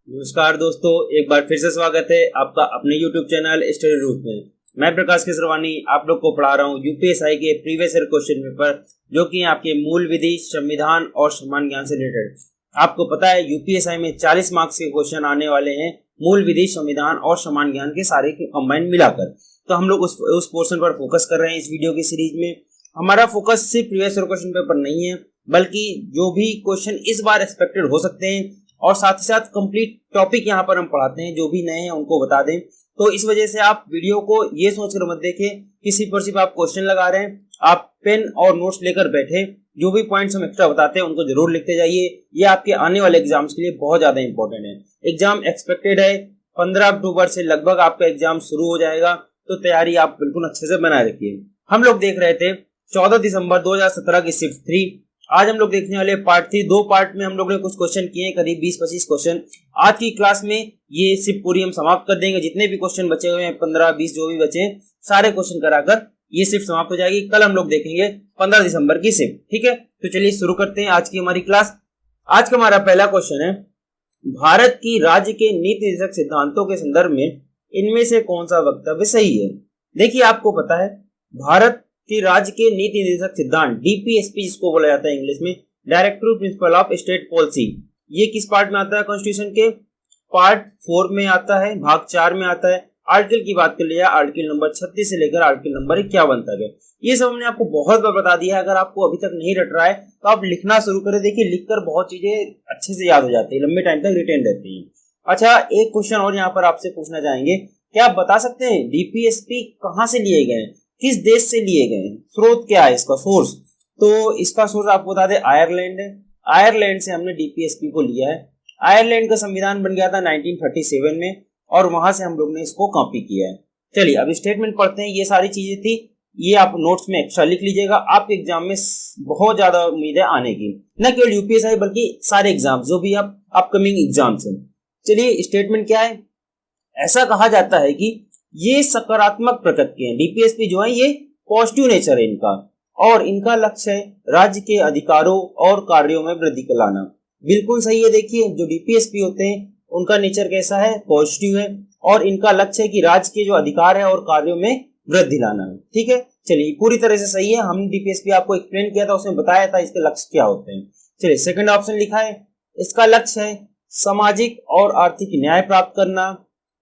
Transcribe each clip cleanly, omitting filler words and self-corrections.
नमस्कार दोस्तों, एक बार फिर से स्वागत है आपका अपने YouTube चैनल स्टडी रूट में। मैं प्रकाश केसरवानी आप लोग को पढ़ा रहा हूँ यूपीएसआई के प्रीवियस ईयर क्वेश्चन पेपर, जो कि आपके मूल विधि, संविधान और सामान्य ज्ञान से रिलेटेड। आपको पता है यूपीएसआई में 40 मार्क्स के क्वेश्चन आने वाले हैं, मूल विधि, संविधान और सामान्य ज्ञान के सारे कंबाइन मिलाकर। तो हम लोग उस पोर्शन पर फोकस कर रहे हैं इस वीडियो की सीरीज में। हमारा फोकस सिर्फ प्रीवियस ईयर क्वेश्चन पेपर नहीं है, बल्कि जो भी क्वेश्चन इस बार एक्सपेक्टेड हो सकते हैं और साथ ही साथ कंप्लीट टॉपिक यहाँ पर हम पढ़ाते हैं। जो भी नए हैं उनको बता दें। तो इस वजह से आप वीडियो को ये सोचकर मत देखें कि सिर्फ और सिर्फ आप क्वेश्चन लगा रहे हैं। आप पेन और नोट्स लेकर बैठे, जो भी पॉइंट्स हम एक्स्ट्रा बताते हैं उनको जरूर लिखते जाइए। ये आपके आने वाले एग्जाम्स के लिए बहुत ज्यादा इंपॉर्टेंट है। एग्जाम एक्सपेक्टेड है 15 अक्टूबर से लगभग आपका एग्जाम शुरू हो जाएगा, तो तैयारी आप बिल्कुल अच्छे से बनाए रखिए। हम लोग देख रहे थे 14 दिसंबर 2017 की शिफ्ट 3। आज हम लोग देखने वाले पार्ट 3। दो पार्ट में हम लोग ने कुछ क्वेश्चन किए हैं, करीब 20-25 क्वेश्चन। आज की क्लास में ये शिफ्ट पूरी हम समाप्त कर देंगे। जितने भी क्वेश्चन बचे हुए हैं 15-20 जो भी बचे हैं, सारे क्वेश्चन कराकर ये शिफ्ट समाप्त हो जाएगी। कल हम लोग देखेंगे 15 दिसंबर की शिफ्ट। ठीक है, तो चलिए शुरू करते हैं आज की हमारी क्लास। आज का हमारा पहला क्वेश्चन है, भारत की राज्य के नीति निर्देशक सिद्धांतों के संदर्भ में इनमें से कौन सा वक्तव्य सही है। देखिए, आपको पता है भारत कि राज्य के नीति निर्देशक सिद्धांत, डीपीएसपी जिसको बोला जाता है इंग्लिश में, directive principle of state policy, ये किस पार्ट में आता है? कॉन्स्टिट्यूशन के पार्ट 4 में आता है, भाग 4 में आता है। आर्टिकल की बात कर लिया, आर्टिकल नंबर 36 से लेकर आर्टिकल नंबर 51 तक है। ये सब हमने आपको बहुत बार बता दिया है। अगर आपको अभी तक नहीं रट रहा है तो आप लिखना शुरू करें। देखिए, लिखकर बहुत चीजें अच्छे से याद हो जाती है, लंबे टाइम तक रिटेन रहती है। अच्छा, एक क्वेश्चन और यहाँ पर आपसे पूछना चाहेंगे, क्या आप बता सकते हैं डीपीएसपी कहाँ से लिए गए, किस देश से लिए गए, स्रोत क्या है इसका, सोर्स? तो इसका सोर्स आपको बता दें, आयरलैंड है। आयरलैंड से हमने डीपीएसपी को लिया है। आयरलैंड का संविधान बन गया था 1937 में, और वहां से हम लोग ने इसको कॉपी किया है। चलिए अब स्टेटमेंट पढ़ते हैं। ये सारी चीजें थी, ये आप नोट्स में एक्स्ट्रा लिख लीजिएगा। आपके एग्जाम में बहुत ज्यादा उम्मीद है आने की, न केवल यूपीएसआई बल्कि सारे एग्जाम जो भी आप अपकमिंग एग्जाम्स हैं। चलिए, स्टेटमेंट क्या है? ऐसा कहा जाता है कि ये सकारात्मक प्रकृति है। डीपीएसपी जो है ये पॉजिटिव नेचर है इनका, और इनका लक्ष्य है राज्य के अधिकारों और कार्यों में वृद्धि लाना। बिल्कुल सही है। देखिए, जो डीपीएसपी होते हैं उनका नेचर कैसा है? पॉजिटिव है, और इनका लक्ष्य है कि राज्य के जो अधिकार है और कार्यों में वृद्धि लाना है। ठीक है, चलिए पूरी तरह से सही है। हमने डीपीएसपी आपको एक्सप्लेन किया था, उसमें बताया था इसके लक्ष्य क्या होते हैं। चलिए, सेकंड ऑप्शन लिखा है, इसका लक्ष्य है सामाजिक और आर्थिक न्याय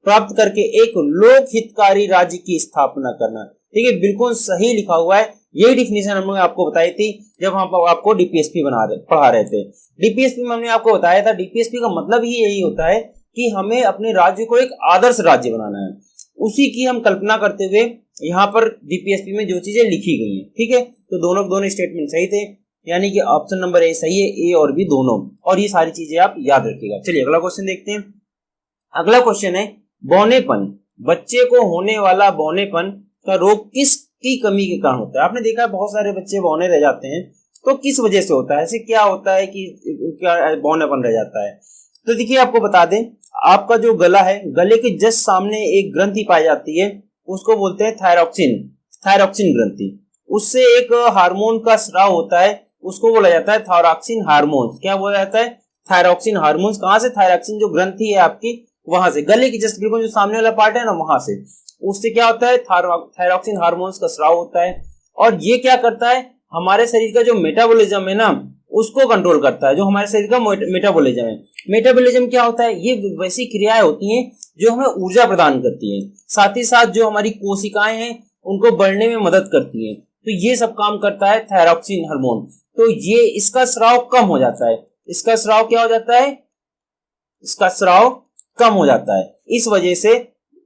प्राप्त करके एक लोक हितकारी राज्य की स्थापना करना। ठीक है, बिल्कुल सही लिखा हुआ है। यही डिफिनेशन हमने आपको बताई थी जब हम आपको डीपीएसपी पढ़ा रहे थे। डीपीएसपी में हमने आपको बताया था, डीपीएसपी का मतलब ही यही होता है कि हमें अपने राज्य को एक आदर्श राज्य बनाना है। उसी की हम कल्पना करते हुए यहाँ पर डीपीएसपी में जो चीजें लिखी गई है। ठीक है, तो दोनों स्टेटमेंट सही थे, यानी कि ऑप्शन नंबर ए सही है, ए और बी दोनों। और ये सारी चीजें आप याद रखिएगा। चलिए अगला क्वेश्चन देखते हैं। अगला क्वेश्चन है, बौनेपन, बच्चे को होने वाला बौनेपन का रोग किसकी कमी के कारण होता है? आपने देखा है बहुत सारे बच्चे बौने रह जाते हैं, तो किस वजह से होता है? ऐसे क्या होता है कि क्या बौनेपन रह जाता है? तो देखिए, आपको बता दें, आपका जो गला है, गले के जस्ट सामने एक ग्रंथि पाई जाती है, उसको बोलते हैं थायरॉक्सिन ग्रंथि। उससे एक हार्मोन का स्राव होता है, उसको बोला जाता है थायरॉक्सिन हार्मोन। क्या बोला जाता है? Thyroxine hormone. कहां से? थायरॉक्सिन जो ग्रंथि है आपकी, वहां से, गले की जस्ट बिल्कुल जो सामने वाला पार्ट है ना, वहां से। उससे क्या होता है? थायरॉक्सिन हार्मोन्स का स्राव होता है। और ये क्या करता है? हमारे शरीर का जो मेटाबॉलिज्म है ना, उसको कंट्रोल करता है। जो हमारे शरीर का मेटाबॉलिज्म है, मेटाबॉलिज्म क्या होता है? ये वैसी क्रियाएं होती हैं जो हमें ऊर्जा प्रदान करती है, साथ ही साथ जो हमारी कोशिकाएं हैं उनको बढ़ने में मदद करती है। तो ये सब काम करता है थायरॉक्सिन हार्मोन। तो ये इसका स्राव कम हो जाता है। इसका स्राव क्या हो जाता है? इसका स्राव कम हो जाता है। इस वजह से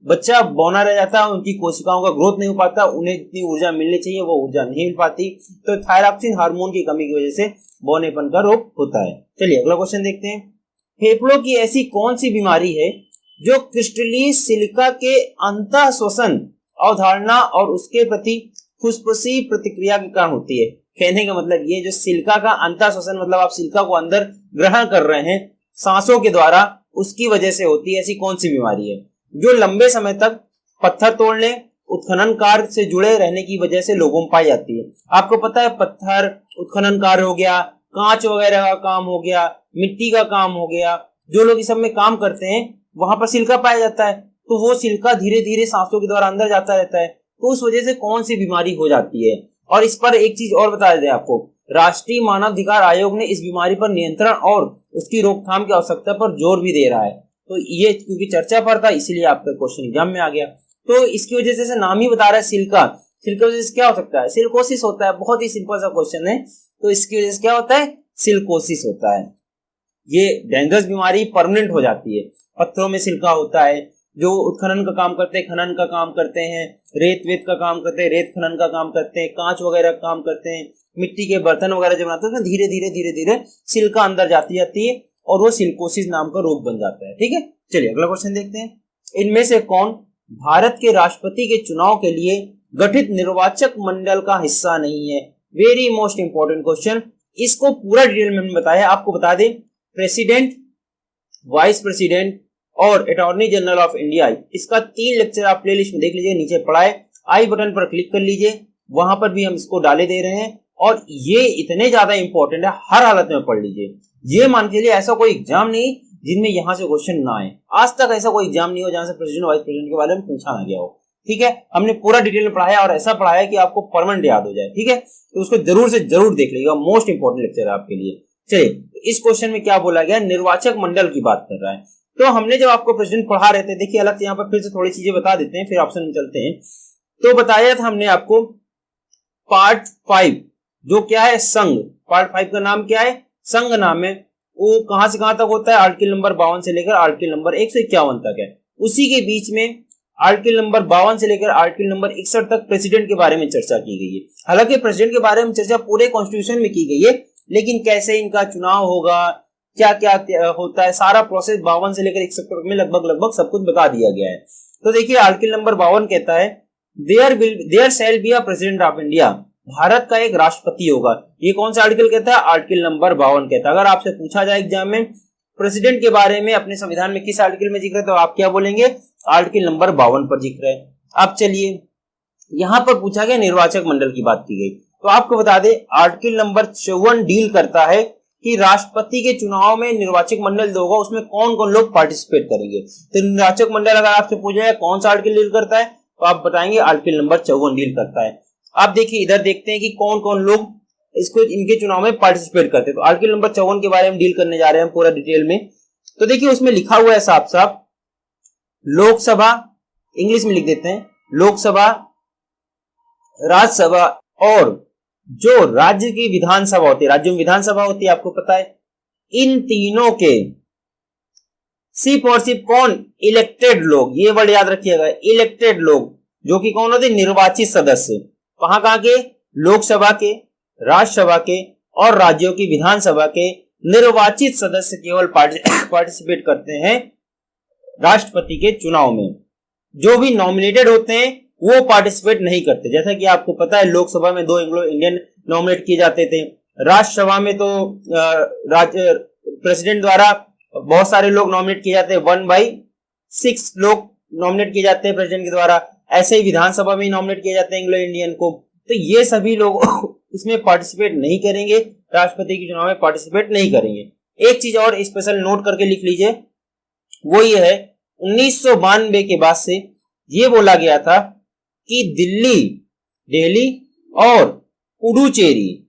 बच्चा बौना रह जाता है, उनकी कोशिकाओं का ग्रोथ नहीं हो पाता, उन्हें जितनी ऊर्जा मिलनी चाहिए वो ऊर्जा नहीं मिल पाती। तो थायरॉक्सिन हार्मोन की कमी की वजह से बौनेपन का रोग होता है। चलिए अगला क्वेश्चन देखते हैं। फेफड़ों की ऐसी कौन सी बीमारी है जो क्रिस्टलीय सिलिका के अंतः श्वसन अवधारणा और उसके प्रति फुसफुसी प्रतिक्रिया के कारण होती है? कहने का मतलब ये, जो सिलिका का अंतः श्वसन मतलब आप सिलिका को अंदर ग्रहण कर रहे हैं सांसों के द्वारा, उसकी वजह से होती है। ऐसी कौन सी बीमारी है जो लंबे समय तक पत्थर तोड़ने, उत्खनन कार्य से जुड़े रहने की वजह से लोगों में पाई जाती है? आपको पता है, पत्थर उत्खनन कार्य हो गया, कांच वगैरह का काम हो गया, मिट्टी का काम हो गया, जो लोग इस सब में काम करते हैं वहां पर सिल्का पाया जाता है, तो वो सिल्का धीरे धीरे सांसों के द्वारा अंदर जाता रहता है, तो उस वजह से कौन सी बीमारी हो जाती है। और इस पर एक चीज और बता दें आपको, राष्ट्रीय मानवाधिकार आयोग ने इस बीमारी पर नियंत्रण और उसकी रोकथाम की आवश्यकता पर जोर भी दे रहा है। तो ये क्योंकि चर्चा पर था इसलिए आपका क्वेश्चन एग्जाम में आ गया। तो इसकी वजह से नाम ही बता रहा है सिल्का, सिल्का वजह से क्या हो सकता है, सिल्कोसिस होता है। बहुत ही सिंपल सा क्वेश्चन है, तो इसकी वजह से क्या होता है, सिल्कोसिस होता है। ये डेंजरस बीमारी परमानेंट हो जाती है। पत्थरों में सिल्का होता है, जो उत्खनन का काम करते हैं खनन का काम करते हैं, रेत वेत का काम करते हैं रेत खनन का काम करते हैं, कांच वगैरह का काम करते हैं, मिट्टी के बर्तन वगैरह जो बनाते हैं, धीरे धीरे सिल्का अंदर जाती है और वो सिल्कोसिस नाम का रोग बन जाता है। ठीक है, चलिए अगला क्वेश्चन देखते हैं। इनमें से कौन भारत के राष्ट्रपति के चुनाव के लिए गठित निर्वाचक मंडल का हिस्सा नहीं है? वेरी मोस्ट इंपॉर्टेंट क्वेश्चन, इसको पूरा डिटेल में बताया। आपको बता दें, प्रेसिडेंट, वाइस प्रेसिडेंट और अटॉर्नी जनरल ऑफ इंडिया, इसका 3 लेक्चर आप प्लेलिस्ट में देख लीजिए, नीचे पड़ा है, आई बटन पर क्लिक कर लीजिए, वहां पर भी हम इसको डाले दे रहे हैं। और ये इतने ज्यादा इंपॉर्टेंट है, हर हालत में पढ़ लीजिए। ये मान के चलिए ऐसा कोई एग्जाम नहीं जिनमें यहां से क्वेश्चन ना आए, आज तक ऐसा कोई एग्जाम नहीं हो जहां से प्रेसिडेंट वाइस प्रेसिडेंट के बारे में पूछा ना गया हो। ठीक है, हमने पूरा डिटेल में पढ़ाया और ऐसा पढ़ाया कि आपको परमानेंट याद हो जाए। ठीक है, तो उसको जरूर से जरूर देख लीजिएगा, मोस्ट इंपॉर्टेंट लेक्चर है आपके लिए। चलिए, इस क्वेश्चन में क्या बोला गया, निर्वाचक मंडल की बात कर रहा है। तो हमने जब आपको प्रेसिडेंट पढ़ा रहे थे, देखिए अलग से यहाँ पर फिर से थोड़ी चीजें बता देते हैं, फिर ऑप्शन में चलते हैं। तो बताया था हमने आपको पार्ट 5 जो क्या है, संघ। पार्ट 5 का नाम क्या है, संघ नाम है। वो कहां से कहां तक होता है, आर्टिकल नंबर 52 से लेकर आर्टिकल नंबर 151 तक है। उसी के बीच में आर्टिकल नंबर 52 से लेकर आर्टिकल नंबर 61 तक प्रेसिडेंट के बारे में चर्चा की गई है। हालांकि प्रेसिडेंट के बारे में चर्चा पूरे कॉन्स्टिट्यूशन में की गई है, लेकिन कैसे इनका चुनाव होगा, क्या क्या होता है, सारा प्रोसेस 52 से लेकर 61 तक में लगभग सब कुछ बता दिया गया है। तो देखिए आर्टिकल नंबर 52 कहता है, there shall be a president of India, Bharat का एक राष्ट्रपति होगा। ये कौन सा आर्टिकल कहता है, आर्टिकल नंबर 52 कहता है। अगर आपसे पूछा जाए एग्जाम में प्रेसिडेंट के बारे में अपने संविधान में किस आर्टिकल में जिक्र है, तो आप क्या बोलेंगे, आर्टिकल नंबर 52 पर जिक्र है। अब चलिए, यहां पर पूछा गया निर्वाचक मंडल की बात की गई, तो आपको बता दें आर्टिकल नंबर 54 डील करता है कि राष्ट्रपति के चुनाव में निर्वाचक मंडल जो होगा उसमें कौन कौन लोग पार्टिसिपेट करेंगे। तो निर्वाचक मंडल अगर आपसे पूछा जाए कौन सा आर्टिकल डील करता है, तो आप बताएंगे आर्टिकल नंबर 54 डील करता है। आप देखिए इधर देखते हैं कि कौन कौन लोग इसको इनके चुनाव में पार्टिसिपेट करते हैं। तो आर्टिकल नंबर 54 के बारे में डील करने जा रहे हैं पूरा डिटेल में। तो देखिए उसमें लिखा हुआ है साफ साफ, लोकसभा, इंग्लिश में लिख देते हैं, लोकसभा, राज्यसभा और जो राज्य की विधानसभा होती है, राज्यों में विधानसभा होती है, आपको पता है, इन तीनों के सिर्फ और सिर्फ कौन, इलेक्टेड लोग, ये वर्ड याद रखिएगा, इलेक्टेड लोग, जो कि कौन होते, निर्वाचित सदस्य। कहां के, लोकसभा के, राज्यसभा के और राज्यों की विधानसभा के निर्वाचित सदस्य केवल पार्टिसिपेट करते हैं राष्ट्रपति के चुनाव में। जो भी नॉमिनेटेड होते हैं वो पार्टिसिपेट नहीं करते। जैसा कि आपको पता है लोकसभा में 2 एंग्लो इंडियन नॉमिनेट किए जाते थे, राज्यसभा में तो प्रेसिडेंट द्वारा बहुत सारे लोग नॉमिनेट किए जाते हैं, 1/6 लोग नॉमिनेट किए जाते हैं प्रेसिडेंट के द्वारा। ऐसे ही विधानसभा में नॉमिनेट किए जाते हैं एंग्लो इंडियन को। तो ये सभी लोग इसमें पार्टिसिपेट नहीं करेंगे, राष्ट्रपति के चुनाव में पार्टिसिपेट नहीं करेंगे। एक चीज और स्पेशल नोट करके लिख लीजिए, वो ये है 1992 के बाद से ये बोला गया था कि दिल्ली और पुडुचेरी,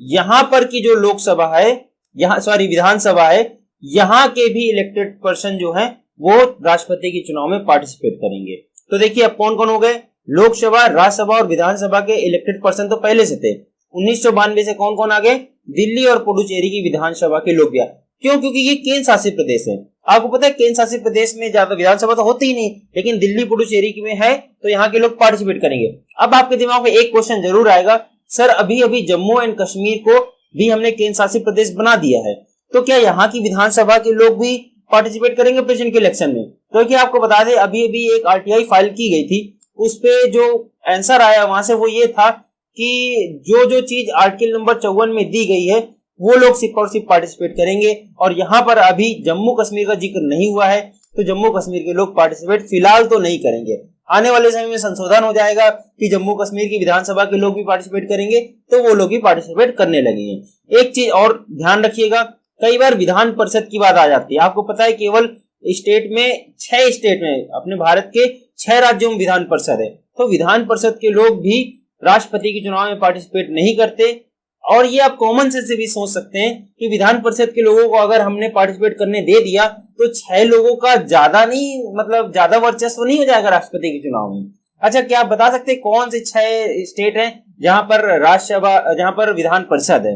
यहां पर की जो लोकसभा है, विधानसभा है, यहां के भी इलेक्टेड पर्सन जो है वो राष्ट्रपति के चुनाव में पार्टिसिपेट करेंगे। तो देखिए अब कौन कौन हो गए, लोकसभा, राज्यसभा और विधानसभा के इलेक्टेड पर्सन तो पहले से थे। 1992 से कौन कौन आ गए, दिल्ली और पुडुचेरी की विधानसभा के लोग भी। क्यों, क्योंकि ये केंद्र शासित प्रदेश है। आपको पता है केंद्र शासित प्रदेश में ज्यादा विधानसभा तो होती ही नहीं, लेकिन दिल्ली पुडुचेरी में है तो यहाँ के लोग पार्टिसिपेट करेंगे। अब आपके दिमाग में एक क्वेश्चन जरूर आएगा, सर अभी जम्मू एंड कश्मीर को भी हमने केंद्र शासित प्रदेश बना दिया है, तो क्या यहाँ की विधानसभा के लोग भी पार्टिसिपेट करेंगे प्रेसिडेंट के इलेक्शन में? तो क्या आपको बता दें अभी एक आरटीआई फाइल की गई थी, उस पे जो आंसर आया वहां से वो ये था कि जो चीज आर्टिकल नंबर 54 में दी गई है वो लोग सिर्फ और सिर्फ पार्टिसिपेट करेंगे। और यहाँ पर अभी जम्मू कश्मीर का जिक्र नहीं हुआ है, तो जम्मू कश्मीर के लोग पार्टिसिपेट फिलहाल तो नहीं करेंगे। आने वाले समय में संशोधन हो जाएगा कि जम्मू कश्मीर की विधानसभा के लोग भी पार्टिसिपेट करेंगे, तो वो लोग भी पार्टिसिपेट करने लगेंगे। एक चीज और ध्यान रखिएगा, कई बार विधान परिषद की बात आ जाती है। आपको पता है केवल स्टेट में 6 स्टेट में, अपने भारत के 6 राज्यों में विधान परिषद है। तो विधान परिषद के लोग भी राष्ट्रपति के चुनाव में पार्टिसिपेट नहीं करते। और ये आप कॉमन सेंस से भी सोच सकते हैं कि विधान परिषद के लोगों को अगर हमने पार्टिसिपेट करने दे दिया तो 6 लोगों का ज्यादा नहीं, मतलब ज्यादा वर्चस्व नहीं हो जाएगा राष्ट्रपति के चुनाव में। अच्छा, क्या आप बता सकते हैं कौन से 6 स्टेट हैं जहां पर राज्यसभा, जहां पर विधान परिषद है?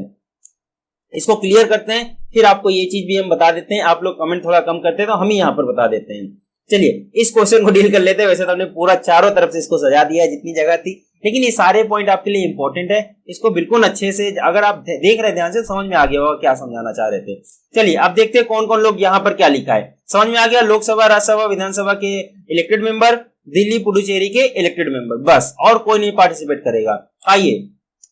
इसको क्लियर करते हैं, फिर आपको ये चीज भी हम बता देते हैं। आप लोग कमेंट थोड़ा कम करते हैं तो हम ही यहाँ पर बता देते हैं। चलिए इस क्वेश्चन को डील कर लेते हैं। वैसे तो हमने पूरा चारों तरफ से इसको सजा दिया है जितनी जगह थी, लेकिन ये सारे पॉइंट आपके लिए इंपॉर्टेंट है। इसको बिल्कुल अच्छे से अगर आप देख रहे ध्यान से, समझ में आ गया होगा क्या समझाना चाह रहे थे। चलिए अब देखते हैं कौन कौन लोग यहाँ पर क्या लिखा है। समझ में आ गया? लोकसभा, राज्यसभा, विधानसभा के इलेक्टेड मेंबर, दिल्ली पुडुचेरी के इलेक्टेड मेंबर, बस, और कोई नहीं पार्टिसिपेट करेगा। आइए,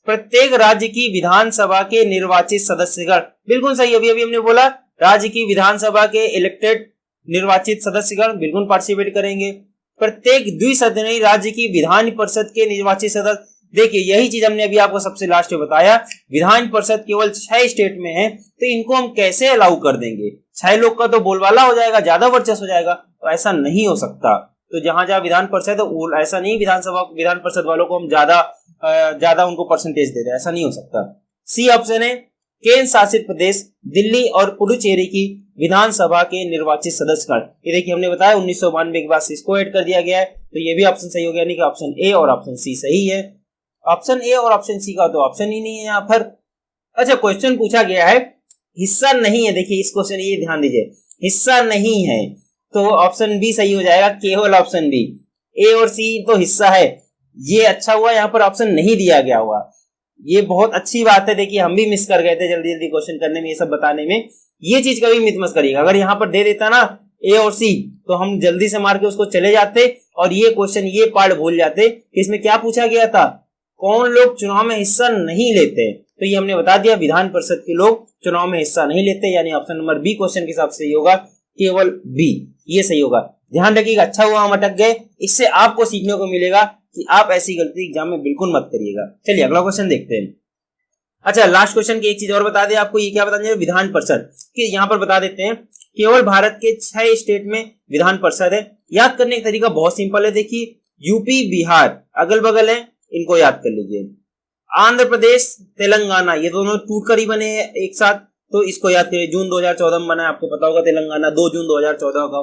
प्रत्येक राज्य की विधानसभा के निर्वाचित सदस्यगण, बिल्कुल सही, अभी अभी हमने बोला राज्य की विधानसभा के इलेक्टेड निर्वाचित सदस्यगण बिल्कुल पार्टिसिपेट करेंगे। प्रत्येक द्विसदनीय राज्य की विधान परिषद के निर्वाचित सदस्य, देखिए यही चीज हमने अभी आपको सबसे लास्ट में बताया, विधान परिषद केवल 6 स्टेट में है, तो इनको हम कैसे अलाउ कर देंगे? 6 लोग का तो बोलबाला हो जाएगा, ज्यादा वर्चस्व हो जाएगा, तो ऐसा नहीं हो सकता। तो जहां जहां विधान परिषद है, ऐसा नहीं विधानसभा विधान परिषद वालों को हम ज्यादा उनको परसेंटेज दे दें, ऐसा नहीं हो सकता। सी ऑप्शन है, केंद्र शासित प्रदेश दिल्ली और पुडुचेरी की विधानसभा के निर्वाचित सदस्यगण। ये देखिए हमने बताया 1992 के बाद इसको ऐड कर दिया गया है, तो ये भी ऑप्शन सही हो गया, यानी कि ऑप्शन ए और ऑप्शन सी सही है। ऑप्शन ए और ऑप्शन सी का तो ऑप्शन ही नहीं है यहाँ पर। अच्छा, क्वेश्चन पूछा गया है हिस्सा नहीं है, देखिए इस क्वेश्चन ये ध्यान दीजिए, हिस्सा नहीं है, तो ऑप्शन बी सही हो जाएगा, केवल ऑप्शन बी। ए और सी तो हिस्सा है, ये अच्छा हुआ यहाँ पर ऑप्शन नहीं दिया गया हुआ, ये बहुत अच्छी बात है। देखिए हम भी मिस कर गए थे जल्दी जल्दी क्वेश्चन करने में, ये सब बताने में, ये चीज कभी मिस मत करिएगा। अगर यहाँ पर दे देता ना ए और सी, तो हम जल्दी से मार के उसको चले जाते और ये क्वेश्चन, ये पार्ट भूल जाते। इसमें क्या पूछा गया था, कौन लोग चुनाव में हिस्सा नहीं लेते, तो ये हमने बता दिया विधान परिषद के लोग चुनाव में हिस्सा नहीं लेते, यानी ऑप्शन नंबर बी क्वेश्चन के हिसाब से सही होगा, केवल बी, ये सही होगा। ध्यान रखिएगा, अच्छा हुआ हम अटक गए, इससे आपको सीखने को मिलेगा कि आप ऐसी गलती एग्जाम में बिल्कुल मत करिएगा। चलिए अगला क्वेश्चन देखते हैं। अच्छा, लास्ट क्वेश्चन की एक चीज और बता दें आपको, ये क्या बता दें, विधान परिषद कि यहाँ पर बता देते हैं केवल भारत के 6 स्टेट में विधान परिषद है। याद करने का तरीका बहुत सिंपल है, देखिए यूपी बिहार अगल बगल है, इनको याद कर लीजिए। आंध्र प्रदेश तेलंगाना, ये दोनों टूटकर ही बने हैं एक साथ, तो इसको याद करिए। जून 2014 में बना है, आपको पता होगा तेलंगाना 2 जून 2014 का।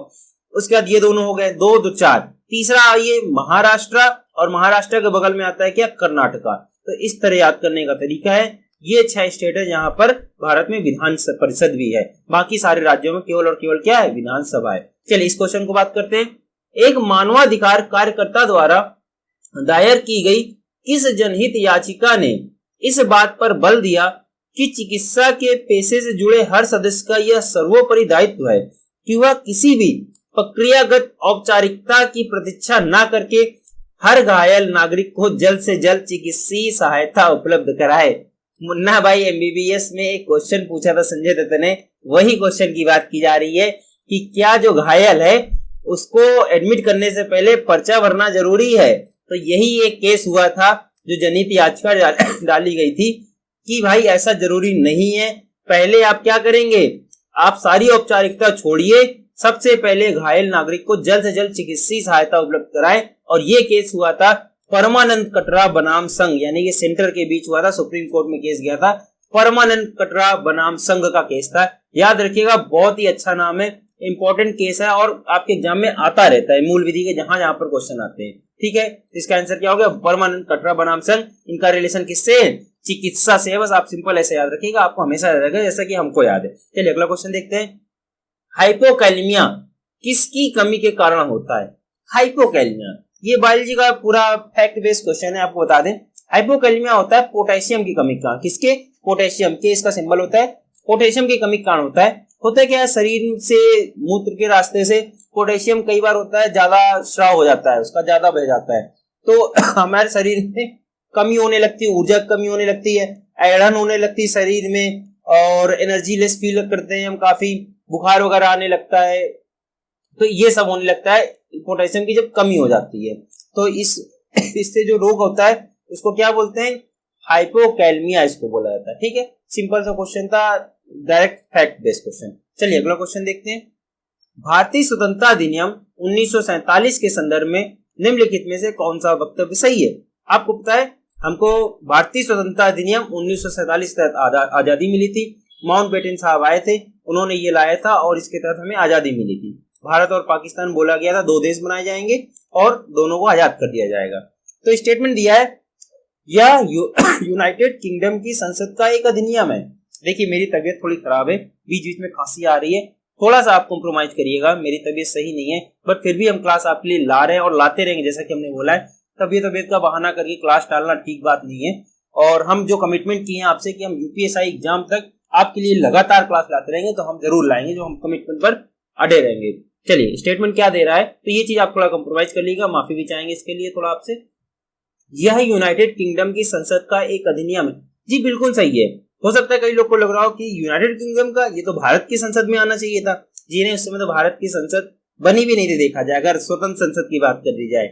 उसके बाद ये दोनों हो गए 2 2 4। तीसरा ये महाराष्ट्र, और महाराष्ट्र के बगल में आता है क्या, कर्नाटका। तो इस तरह याद करने का तरीका है। ये 6 स्टेट है जहां पर भारत में विधान परिषद भी है, बाकी सारे राज्यों में केवल और केवल क्या है, विधानसभा है। चलिए इस क्वेश्चन को बात करते हैं। एक मानवाधिकार कार्यकर्ता द्वारा दायर की गई किस जनहित याचिका ने इस बात पर बल दिया कि चिकित्सा के पेशे से जुड़े हर सदस्य का यह सर्वोपरि दायित्व है कि वह किसी भी प्रक्रियागत औपचारिकता की प्रतीक्षा न करके हर घायल नागरिक को जल्द से जल्द चिकित्सीय सहायता उपलब्ध कराए। मुन्ना भाई एमबीबीएस में एक क्वेश्चन पूछा था संजय दत्त ने, वही क्वेश्चन की बात की जा रही है कि क्या जो घायल है उसको एडमिट करने से पहले पर्चा भरना जरूरी है। तो यही एक केस हुआ था जो जनहित याचिका डाली गई थी कि भाई ऐसा जरूरी नहीं है। पहले आप क्या करेंगे, आप सारी औपचारिकता छोड़िए, सबसे पहले घायल नागरिक को जल्द से जल्द चिकित्सीय सहायता उपलब्ध कराएं। और ये केस हुआ था परमानंद कटरा बनाम संघ, यानी कि सेंटर के बीच हुआ था, सुप्रीम कोर्ट में केस गया था, परमानंद कटरा बनाम संघ का केस था। याद रखिएगा, बहुत ही अच्छा नाम है, इंपॉर्टेंट केस है और आपके एग्जाम में आता रहता है, मूल विधि के जहां जहां पर क्वेश्चन आते हैं। ठीक है, इसका आंसर क्या हो गया, परमानंद कटरा बनाम संघ। इनका रिलेशन किससे, चिकित्सा से है, बस आप सिंपल ऐसे याद रखिएगा, आपको हमेशा याद रहेगा जैसा कि हमको याद है। चलिए अगला क्वेश्चन देखते हैं। हाइपोकैलेमिया किसकी कमी के कारण होता है? हाइपोकैलेमिया, ये बायोलॉजी का पूरा फैक्ट बेस्ड क्वेश्चन है, आपको बता दें। हाइपोकैलेमिया होता है पोटेशियम की कमी का, किसके, पोटेशियम के, इसका सिंबल होता है पोटेशियम की कमी के कारण होता है। होता क्या है, शरीर से मूत्र के रास्ते से पोटेशियम कई बार होता है ज्यादा स्राव हो जाता है, उसका ज्यादा बह जाता है, तो हमारे शरीर में कमी होने लगती है, ऊर्जा कमी होने लगती है, ऐढ़न होने लगती है शरीर में, और एनर्जी लेस फील करते हैं हम, काफी बुखार वगैरह आने लगता है। तो ये सब होने लगता है पोटेशियम की जब कमी हो जाती है। तो इससे जो रोग होता है उसको क्या बोलते हैं, हाइपोकैलेमिया इसको बोला जाता है। ठीक है, सिंपल सा क्वेश्चन था, डायरेक्ट फैक्ट बेस्ड क्वेश्चन। चलिए अगला क्वेश्चन देखते हैं। भारतीय स्वतंत्रता अधिनियम 1947 के संदर्भ में निम्नलिखित में से कौन सा वक्तव्य सही है? आपको पता है हमको भारतीय स्वतंत्रता अधिनियम 1947 के तहत आजादी मिली थी। माउंटबेटन साहब आए थे, उन्होंने ये लाया था और इसके तहत हमें आजादी मिली थी। भारत और पाकिस्तान बोला गया था 2 देश बनाए जाएंगे और दोनों को आजाद कर दिया जाएगा। तो स्टेटमेंट दिया है यह यूनाइटेड किंगडम की संसद का एक अधिनियम है। देखिए मेरी तबीयत थोड़ी खराब है, बीच बीच में खांसी आ रही है, थोड़ा सा आप कॉम्प्रोमाइज करिएगा, मेरी तबीयत सही नहीं है बट फिर भी हम क्लास आपके लिए ला रहे हैं और लाते रहेंगे। जैसा कि हमने बोला है तबीयत का बहाना करके क्लास टालना ठीक बात नहीं है और हम जो कमिटमेंट किए हैं आपसे कि हम यूपीएसआई एग्जाम तक आपके लिए लगातार क्लास लाते रहेंगे तो हम जरूर लाएंगे, जो हम कमिटमेंट पर अड़े रहेंगे। चलिए स्टेटमेंट क्या दे रहा है, तो ये चीज आप थोड़ा कॉम्प्रोमाइज कर लीजिएगा, माफी भी चाहेंगे इसके लिए थोड़ा आपसे। यह यूनाइटेड किंगडम की संसद का एक अधिनियम है। जी बिल्कुल सही है। हो सकता है कई लोग को लग रहा हो कि यूनाइटेड किंगडम का, ये तो भारत की संसद में आना चाहिए था। जी नहीं, उस समय तो भारत की संसद बनी भी नहीं थी। देखा जाए अगर स्वतंत्र संसद की बात कर दी जाए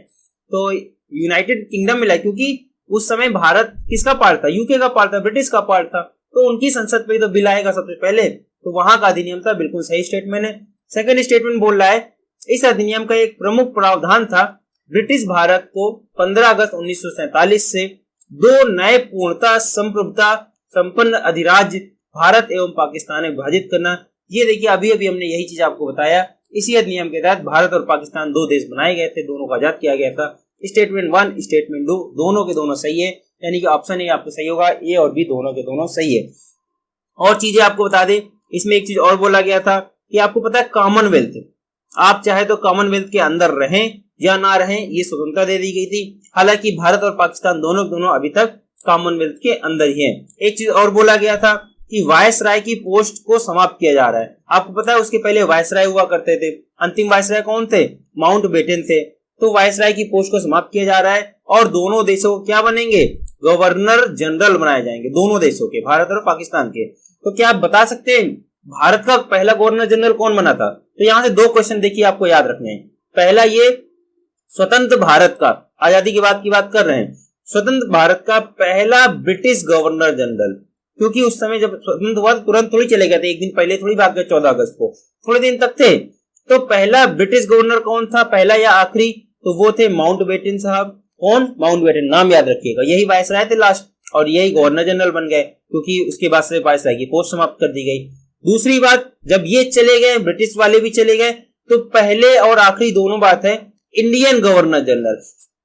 तो यूनाइटेड किंगडम मिला, क्योंकि उस समय भारत किसका पार्ट था? यूके का पार्ट था, ब्रिटिश का पार्ट था, तो उनकी संसद पे तो बिल आएगा सबसे पहले, तो वहां का अधिनियम था। बिल्कुल सही स्टेटमेंट है। सेकंड स्टेटमेंट बोल रहा है इस अधिनियम का एक प्रमुख प्रावधान था ब्रिटिश भारत को 15 अगस्त 1947 से 2 नए पूर्णता संप्रभुता संपन्न अधिराज्य भारत एवं पाकिस्तान में विभाजित करना। ये देखिए अभी अभी हमने यही चीज आपको बताया। इसी अधिनियम के तहत भारत और पाकिस्तान 2 देश बनाए गए थे, दोनों को आजाद किया गया था। स्टेटमेंट 1 स्टेटमेंट 2 दोनों के दोनों सही है, यानी कि ऑप्शन ए आपको सही होगा, ए और बी दोनों के दोनों सही है। और चीजें आपको बता दें, इसमें एक चीज और बोला गया था कि आपको पता है कॉमनवेल्थ, आप चाहे तो कॉमनवेल्थ के अंदर रहें या ना रहें, ये स्वतंत्रता दे दी गई थी। हालांकि भारत और पाकिस्तान दोनों अभी तक कॉमनवेल्थ के अंदर ही हैं। एक चीज और बोला गया था कि वायसराय की पोस्ट को समाप्त किया जा रहा है। आपको पता है उसके पहले वायसराय हुआ करते थे, अंतिम वायसराय कौन थे? माउंटबेटन थे। तो वायसराय की पोस्ट को समाप्त किया जा रहा है और दोनों देशों को क्या बनेंगे? गवर्नर जनरल बनाए जाएंगे, दोनों देशों के, भारत और पाकिस्तान के। तो क्या आप बता सकते हैं भारत का पहला गवर्नर जनरल कौन बना था? तो यहाँ से 2 क्वेश्चन देखिए आपको याद रखने हैं। पहला, ये स्वतंत्र भारत का, आजादी के बाद की बात कर रहे हैं, स्वतंत्र भारत का पहला ब्रिटिश गवर्नर जनरल, क्योंकि उस समय जब स्वतंत्र हुआ तुरंत थोड़ी चले गए थे, एक दिन पहले थोड़ी बात गए, 14 अगस्त को, थोड़े दिन तक थे। तो पहला ब्रिटिश गवर्नर कौन था, पहला या आखिरी? तो वो थे माउंटबेटन साहब। कौन? माउंटबेटन, नाम याद रखिएगा। यही वायसराय थे लास्ट और यही गवर्नर जनरल बन गए, क्योंकि उसके बाद से वायसराय की पोस्ट समाप्त कर दी गई। दूसरी बात, जब ये चले गए, ब्रिटिश वाले भी चले गए, तो पहले और आखिरी दोनों बात है इंडियन गवर्नर जनरल।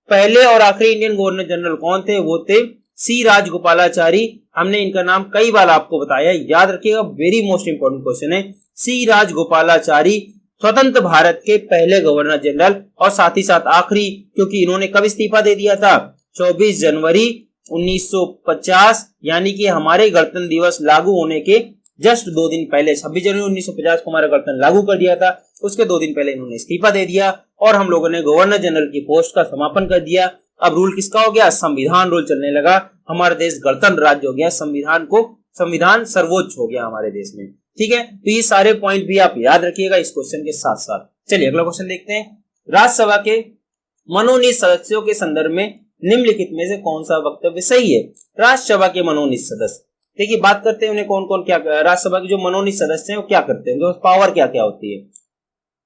पहले और आखिरी इंडियन गवर्नर जनरल कौन थे? वो थे सी राजगोपालाचारी। हमने इनका नाम कई बार आपको बताया, याद रखिएगा, वेरी मोस्ट इंपोर्टेंट क्वेश्चन है। सी राजगोपालाचारी स्वतंत्र भारत के पहले गवर्नर जनरल और साथ ही साथ आखिरी, क्योंकि इन्होंने कब इस्तीफा दे दिया था? 24 जनवरी 1950, यानी कि हमारे गणतंत्र दिवस लागू होने के जस्ट 2 दिन पहले, 26 जनवरी 1950 को हमारा गणतंत्र लागू कर दिया था, उसके 2 दिन पहले इन्होंने इस्तीफा दे दिया और हम लोगों ने गवर्नर जनरल की पोस्ट का समापन कर दिया। अब रूल किसका हो गया? संविधान रूल चलने लगा। हमारा देश गणतंत्र राज्य हो गया, संविधान सर्वोच्च हो गया हमारे देश में। ठीक है, तो ये सारे पॉइंट भी आप याद रखिएगा इस क्वेश्चन के साथ साथ। चलिए अगला क्वेश्चन देखते हैं। राज्यसभा के मनोनीत सदस्यों के संदर्भ में निम्नलिखित में से कौन सा वक्तव्य सही है? राज्यसभा के मनोनीत सदस्य, देखिए बात करते हैं उन्हें कौन कौन क्या, राज्यसभा के जो मनोनीत सदस्य हैं वो क्या करते हैं, पावर क्या क्या होती है।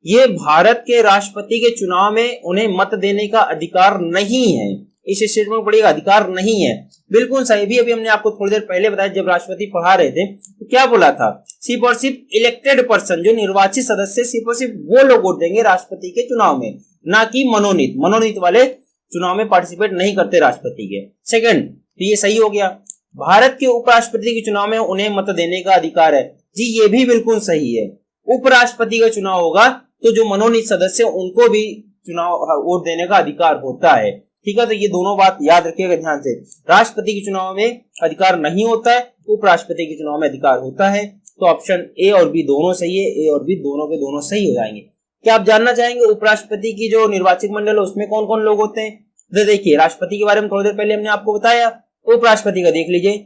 ये भारत के राष्ट्रपति के चुनाव में उन्हें मत देने का अधिकार नहीं है। इस स्टेटमेंट में पढ़िएगा, अधिकार नहीं है। बिल्कुल सही, भी अभी हमने आपको थोड़ी देर पहले बताया, जब राष्ट्रपति पढ़ा रहे थे तो क्या बोला था? सिर्फ और सिर्फ इलेक्टेड पर्सन, जो निर्वाचित सदस्य, सिर्फ और सिर्फ वो लोग वोट देंगे राष्ट्रपति के चुनाव में, ना कि मनोनीत वाले चुनाव में पार्टिसिपेट नहीं करते राष्ट्रपति के। सेकंड, तो ये सही हो गया। भारत के उपराष्ट्रपति के चुनाव में उन्हें मत देने का अधिकार है। जी ये भी बिल्कुल सही है। उपराष्ट्रपति का चुनाव होगा तो जो मनोनीत सदस्य उनको भी चुनाव वोट देने का अधिकार होता है। ठीक है, तो ये दोनों बात याद रखिएगा ध्यान से। राष्ट्रपति के चुनाव में अधिकार नहीं होता है, उपराष्ट्रपति के चुनाव में अधिकार होता है। तो ऑप्शन ए और बी दोनों सही है, ए और बी दोनों के दोनों सही हो जाएंगे। क्या आप जानना चाहेंगे उपराष्ट्रपति की जो निर्वाचक मंडल है उसमें कौन कौन लोग होते हैं? तो देखिए, राष्ट्रपति के बारे में थोड़ी देर पहले हमने आपको बताया। उपराष्ट्रपति का देख लीजिए,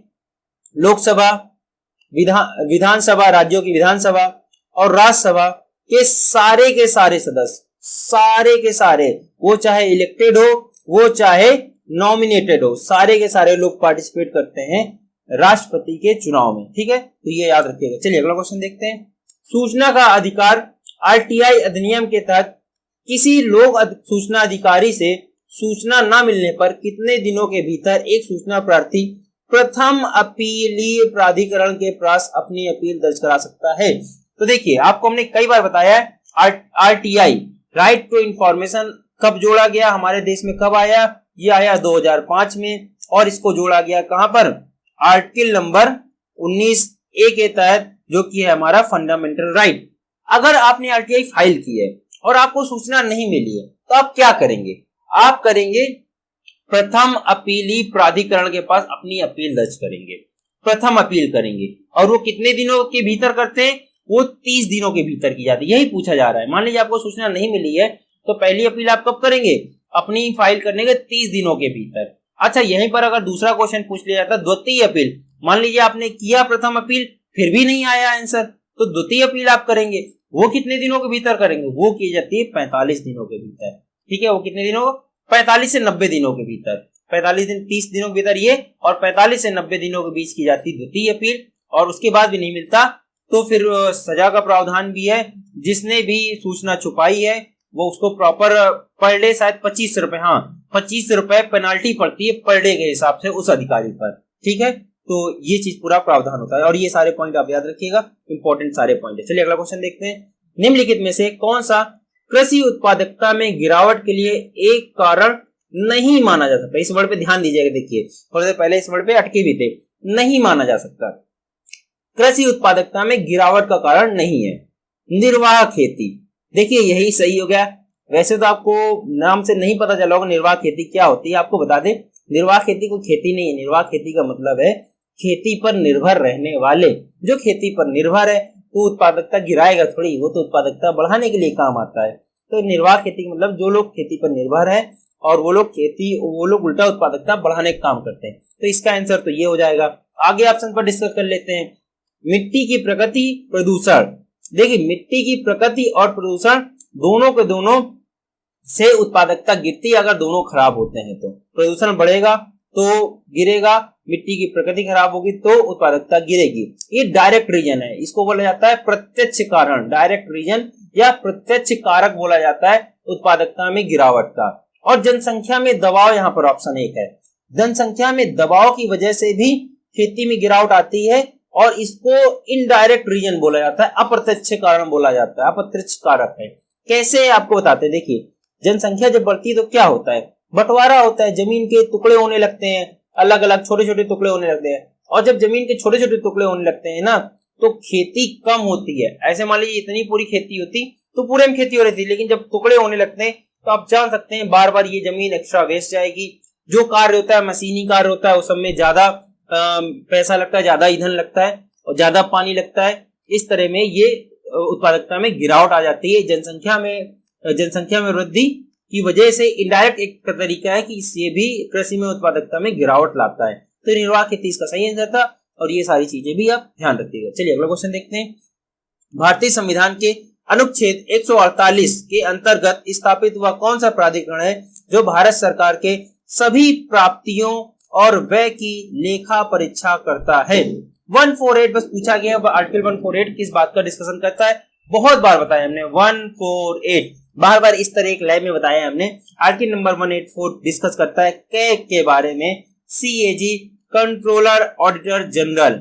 लोकसभा, विधानसभा, राज्यों की विधानसभा और राज्यसभा के सारे सदस्य, सारे के सारे, वो चाहे इलेक्टेड हो वो चाहे नॉमिनेटेड हो, सारे के सारे लोग पार्टिसिपेट करते हैं राष्ट्रपति के चुनाव में। ठीक है, तो ये याद रखिएगा। चलिए अगला क्वेश्चन देखते हैं। सूचना का अधिकार आरटीआई अधिनियम के तहत किसी लोक सूचना अधिकारी से सूचना न मिलने पर कितने दिनों के भीतर एक सूचना प्रार्थी प्रथम अपीलीय प्राधिकरण के पास अपनी अपील दर्ज करा सकता है? तो देखिए, आपको हमने कई बार बताया है आरटीआई, राइट टू इंफॉर्मेशन, कब जोड़ा गया हमारे देश में, कब आया? ये आया 2005 में, और इसको जोड़ा गया कहां पर? आर्टिकल नंबर 19A के तहत, जो कि है हमारा फंडामेंटल राइट। अगर आपने आरटीआई फाइल की है और आपको सूचना नहीं मिली है तो आप क्या करेंगे? आप करेंगे प्रथम अपीली प्राधिकरण के पास अपनी अपील दर्ज करेंगे, प्रथम अपील करेंगे। और वो कितने दिनों के भीतर करते हैं? वो 30 दिनों के भीतर की जाती है। यही पूछा जा रहा है। मान लीजिए आपको सूचना नहीं मिली है तो पहली अपील आप कब करेंगे? अपनी फाइल करने के 30 दिनों के भीतर। अच्छा, यहीं पर अगर दूसरा क्वेश्चन पूछ लिया जाता, द्वितीय अपील, मान लीजिए आपने किया प्रथम अपील, फिर भी नहीं आया आंसर, तो द्वितीय अपील आप करेंगे। वो कितने दिनों के भीतर करेंगे? वो की जाती है 45 दिनों के भीतर। ठीक है, वो कितने दिनों? 45 से 90 दिनों के भीतर। 45 दिन 30 दिनों के भीतर ये, और 45 से 90 दिनों के बीच की जाती द्वितीय अपील। और उसके बाद भी नहीं मिलता तो फिर सजा का प्रावधान भी है। जिसने भी सूचना छुपाई है वो उसको प्रॉपर पर डे शायद 25 रुपए, हाँ 25 रुपए पेनाल्टी पड़ती है पर डे के हिसाब से उस अधिकारी पर। ठीक है, तो ये चीज पूरा प्रावधान होता है। और ये सारे पॉइंट आप याद रखिएगा, इंपॉर्टेंट सारे पॉइंट है। चलिए अगला क्वेश्चन देखते हैं। निम्नलिखित में से कौन सा कृषि उत्पादकता में गिरावट के लिए एक कारण नहीं माना जा सकता? इस वर्ड पे ध्यान दीजिएगा। देखिए, थोड़ी देर पहले इस वर्ड पे अटके भी थे। नहीं माना जा सकता, कृषि उत्पादकता में गिरावट का कारण नहीं है। निर्वाह खेती, देखिए यही सही हो गया। वैसे तो आपको नाम से नहीं पता चला होगा निर्वाह खेती क्या होती है। आपको बता दें, निर्वाह खेती कोई खेती नहीं है। निर्वाह खेती का मतलब है खेती पर निर्भर रहने वाले। जो खेती पर निर्भर है तो उत्पादकता गिराएगा थोड़ी, वो तो उत्पादकता बढ़ाने के लिए काम आता है। तो निर्वाह खेती का मतलब जो लोग खेती पर निर्भर है और वो लोग उल्टा उत्पादकता बढ़ाने का काम करते हैं। तो इसका आंसर तो ये हो जाएगा। आगे ऑप्शन पर डिस्कस कर लेते हैं। मिट्टी की प्रकृति, प्रदूषण। देखिए, मिट्टी की प्रकृति और प्रदूषण दोनों के दोनों से उत्पादकता गिरती है। अगर दोनों खराब होते हैं तो प्रदूषण बढ़ेगा तो गिरेगा, मिट्टी की प्रकृति खराब होगी तो उत्पादकता गिरेगी। ये डायरेक्ट रीजन है, इसको बोला जाता है प्रत्यक्ष कारण। डायरेक्ट रीजन या प्रत्यक्ष कारक बोला जाता है उत्पादकता में गिरावट का। और जनसंख्या में दबाव, यहाँ पर ऑप्शन 1 है। जनसंख्या में दबाव की वजह से भी खेती में गिरावट आती है और इसको इनडायरेक्ट रीजन बोला जाता है, अप्रत्यक्ष कारण बोला जाता है, अप्रत्यक्ष कारक है। कैसे आपको बताते हैं। देखिए, जनसंख्या जब बढ़ती है तो क्या होता है? बंटवारा होता है, जमीन के टुकड़े होने लगते हैं, अलग अलग छोटे छोटे टुकड़े होने लगते हैं। और जब जमीन के छोटे छोटे टुकड़े होने लगते हैं ना, तो खेती कम होती है। ऐसे मान लीजिए इतनी पूरी खेती होती तो पूरे में खेती हो रही थी, लेकिन जब टुकड़े होने लगते हैं तो आप जान सकते हैं बार बार ये जमीन एक्स्ट्रा वेस्ट जाएगी। जो कार्य होता है, मशीनी कार्य होता है, उस सब में ज्यादा पैसा लगता है, ज्यादा ईंधन लगता है और ज्यादा पानी लगता है। इस तरह में ये उत्पादकता में गिरावट आ जाती है। जनसंख्या में वृद्धि की वजह से इनडायरेक्ट एक तरीका है कि इससे भी कृषि में उत्पादकता में गिरावट लाता है। तो निर्वाह खेती इसका सही आंसर था और ये सारी चीजें भी आप ध्यान रखिएगा। चलिए अगला क्वेश्चन देखते हैं। भारतीय संविधान के अनुच्छेद 148 के अंतर्गत स्थापित हुआ कौन सा प्राधिकरण है जो भारत सरकार के सभी प्राप्तियों और व्यय की लेखा परीक्षा करता है? 148 बस पूछा गया। आर्टिकल 148 किस बात का डिस्कशन करता है? बहुत बार बताया हमने 148, बार बार इस तरह एक लाइव में बताया हमने। आर्टिकल नंबर 184 डिस्कस करता है कैग के बारे में। CAG, controller auditor general,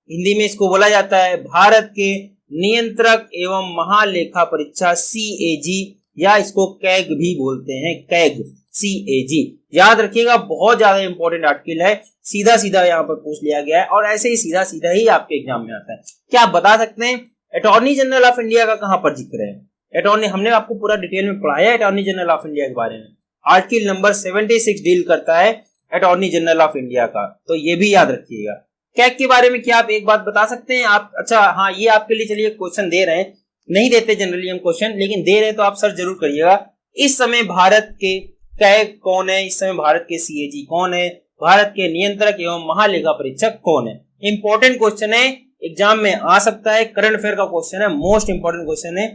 Hindi में इसको बोला जाता है भारत के नियंत्रक एवं महालेखा परीक्षा, सीएजी, या इसको कैग भी बोलते हैं, कैग, सीएजी। याद रखिएगा, बहुत ज्यादा इंपॉर्टेंट आर्टिकल है। सीधा सीधा यहाँ पर पूछ लिया गया है और ऐसे ही सीधा सीधा ही आपके एग्जाम में आता है। क्या आप बता सकते हैं अटॉर्नी जनरल ऑफ इंडिया का कहां पर जिक्र है? अटॉर्नी, हमने आपको पूरा डिटेल में पढ़ाया है अटॉर्नी जनरल ऑफ इंडिया के बारे में। आर्टिकल नंबर 76 डील करता है अटॉर्नी जनरल ऑफ इंडिया का, तो ये भी याद रखिएगा। कैग के बारे में क्या आप एक बात बता सकते हैं आप? अच्छा हाँ, ये आपके लिए चलिए क्वेश्चन दे रहे हैं, नहीं देते जनरली हम क्वेश्चन, लेकिन दे रहे हैं तो आप सर्च जरूर करिएगा। इस समय भारत के कैग कौन है? इस समय भारत के सीएजी कौन है? भारत के नियंत्रक एवं महालेखा परीक्षक कौन है? इंपॉर्टेंट क्वेश्चन है, एग्जाम में आ सकता है, करंट अफेयर का क्वेश्चन है, मोस्ट इंपॉर्टेंट क्वेश्चन है,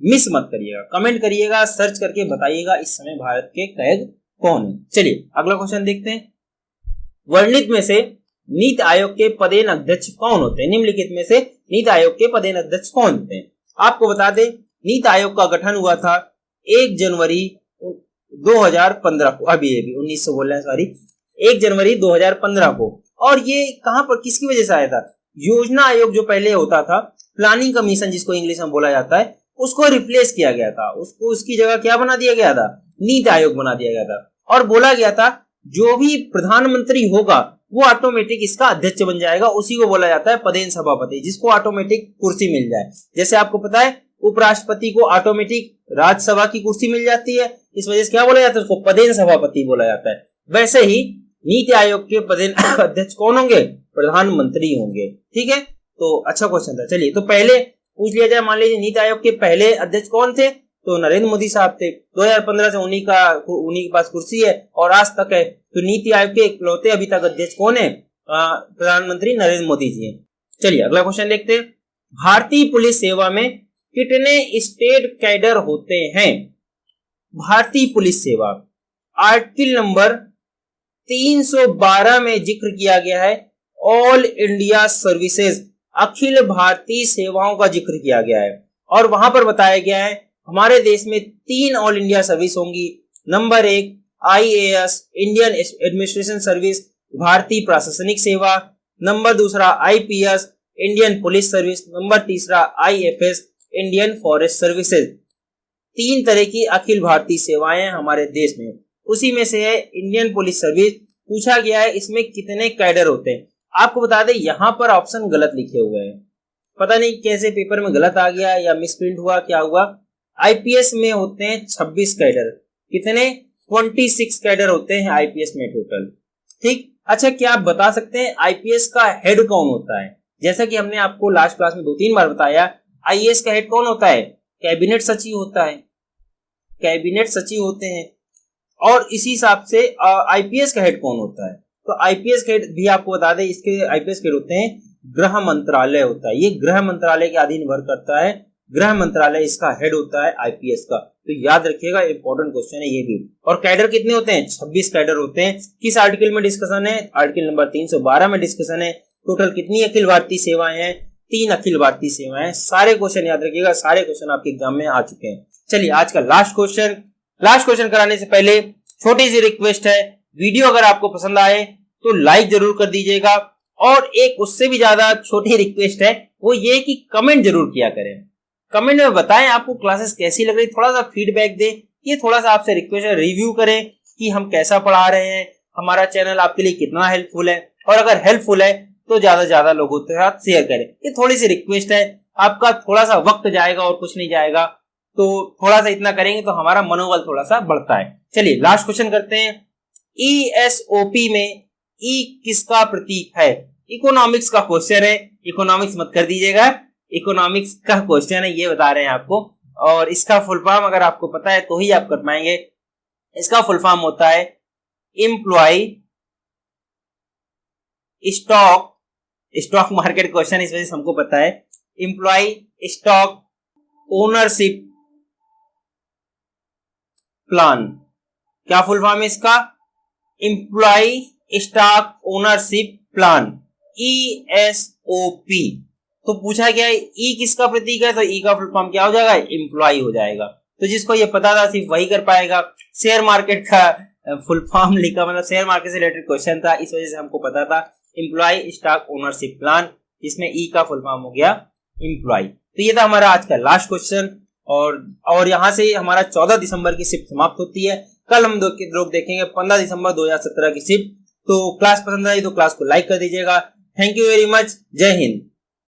मिस मत करिएगा। कमेंट करिएगा, सर्च करके बताइएगा इस समय भारत के कैग कौन है। चलिए अगला क्वेश्चन देखते हैं। वर्णित में से नीति आयोग के पदेन अध्यक्ष कौन होते हैं? निम्नलिखित में से नीति आयोग के पदेन अध्यक्ष कौन होते हैं? आपको बता दें, नीति आयोग का गठन हुआ था 1 जनवरी 2015 को, अभी 1900 बोल रहे हैं, सॉरी, 1 जनवरी 2015 को। और ये कहां पर, किसकी वजह से आया था? योजना आयोग जो पहले होता था, प्लानिंग कमीशन जिसको इंग्लिश में बोला जाता है, उसको रिप्लेस किया गया था। उसको उसकी जगह क्या बना दिया गया था? नीति आयोग बना दिया गया था। और बोला गया था जो भी प्रधानमंत्री होगा वो ऑटोमेटिक इसका अध्यक्ष बन जाएगा, उसी को बोला जाता है पदेन सभापति, जिसको ऑटोमेटिक कुर्सी मिल जाए। जैसे आपको पता है उपराष्ट्रपति को ऑटोमेटिक राज्यसभा की कुर्सी मिल जाती है, इस वजह से क्या बोला जाता है? उसको पदेन सभापति बोला जाता है। वैसे ही नीति आयोग के पदेन अध्यक्ष कौन होंगे? प्रधानमंत्री होंगे। ठीक है, तो अच्छा क्वेश्चन था। चलिए, तो पहले पूछ लिया जाए, मान लीजिए नीति आयोग के पहले अध्यक्ष कौन थे? तो नरेंद्र मोदी साहब थे। 2015 से उन्हीं के पास कुर्सी है और आज तक है। तो नीति आयोग के इकलौते अभी तक अध्यक्ष कौन है? प्रधानमंत्री नरेंद्र मोदी जी हैं। चलिए अगला क्वेश्चन देखते हैं। भारतीय पुलिस सेवा में कितने स्टेट कैडर होते हैं? भारतीय पुलिस सेवा आर्टिकल नंबर 312 में जिक्र किया गया है। All India services, Akhil Bharatiya सेवाओं का जिक्र किया गया है और वहां पर बताया गया है हमारे देश में 3 ऑल इंडिया सर्विस होंगी। Number 1 IAS, Indian administration service, भारतीय प्रशासनिक सेवा। Number 2 IPS, Indian police service. Number 3 IFS, Indian forest services. 3 तरह की अखिल भारतीय सेवाएं हैं हमारे देश में, उसी में से है इंडियन पुलिस सर्विस। पूछा गया है इसमें कितने कैडर होते हैं। आपको बता दें यहाँ पर ऑप्शन गलत लिखे हुए हैं, पता नहीं कैसे पेपर में गलत आ गया या मिसप्रिंट हुआ, क्या हुआ। IPS में होते हैं 26 कैडर। कितने? 26 कैडर होते हैं IPS में टोटल। ठीक, अच्छा क्या आप बता सकते हैं IPS का हेड कौन होता है? जैसा कि हमने आपको लास्ट क्लास में 2-3 बार बताया, IAS का हेड कौन होता है? कैबिनेट सचिव होता है, कैबिनेट सचिव होते हैं। और इसी हिसाब से IPS का हेड कौन होता है? तो IPS का हेड भी आपको बता दें, इसके IPS के हेड होते हैं गृह मंत्रालय होता है। ये गृह मंत्रालय के अधीन वर्क करता है, गृह मंत्रालय इसका हेड होता है IPS का। तो याद रखिएगा, इंपॉर्टेंट क्वेश्चन है ये भी। और कैडर कितने होते हैं? 26 कैडर होते हैं। किस आर्टिकल में डिस्कशन है? आर्टिकल नंबर 312 में डिस्कशन है। टोटल कितनी अखिल भारतीय सेवाएं हैं? 3 अखिल भारतीय सेवाएं। सारे क्वेश्चन याद रखिएगा, सारे क्वेश्चन आपके एग्जाम में आ चुके हैं। चलिए आज का लास्ट क्वेश्चन कराने से पहले छोटी सी रिक्वेस्ट है, वीडियो अगर आपको पसंद आए तो लाइक जरूर कर दीजिएगा। और एक उससे भी ज्यादा छोटी रिक्वेस्ट है, वो ये कि कमेंट जरूर किया करें। कमेंट में बताएं आपको क्लासेस कैसी लग रही, थोड़ा सा फीडबैक दे। ये थोड़ा सा आपसे रिक्वेस्ट है, रिव्यू करें कि हम कैसा पढ़ा रहे हैं, हमारा चैनल आपके लिए कितना हेल्पफुल है। और अगर हेल्पफुल है तो ज्यादा से ज्यादा लोगों के साथ शेयर करें। ये थोड़ी सी रिक्वेस्ट है, आपका थोड़ा सा वक्त जाएगा और कुछ नहीं जाएगा, तो थोड़ा सा इतना करेंगे तो हमारा मनोबल थोड़ा सा बढ़ता है। चलिए लास्ट क्वेश्चन करते हैं। ESOP में ई किसका प्रतीक है? इकोनॉमिक्स का क्वेश्चन है, इकोनॉमिक्स मत कर दीजिएगा, इकोनॉमिक्स का क्वेश्चन है, ये बता रहे हैं आपको। और इसका फुल फॉर्म अगर आपको पता है तो ही आप कर पाएंगे। इसका फुल फॉर्म होता है एम्प्लॉय स्टॉक मार्केट क्वेश्चन, इस वजह से हमको पता है। एम्प्लॉय स्टॉक ओनरशिप प्लान, क्या फुल फॉर्म है इसका? Employ stock ownership plan, ESOP। तो पूछा गया है ई किसका प्रतीक है, तो ई का फुल फॉर्म क्या हो जाएगा? एम्प्लॉय हो जाएगा। तो जिसको ये पता था सिर्फ वही कर पाएगा। शेयर मार्केट का फुल फॉर्म लिखा, मतलब शेयर मार्केट से रिलेटेड क्वेश्चन था, इस वजह से हमको पता था एम्प्लॉय स्टॉक ओनरशिप प्लान, जिसमें ई का फुल फॉर्म हो गया एम्प्लॉय। तो ये था हमारा आज का लास्ट क्वेश्चन। और यहाँ से हमारा 14 दिसंबर की शिफ्ट समाप्त होती है। कल हम लोग देखेंगे 15 दिसंबर 2017 की शिफ्ट। तो क्लास पसंद आई तो क्लास को लाइक कर दीजिएगा। Thank you very much. जय हिंद।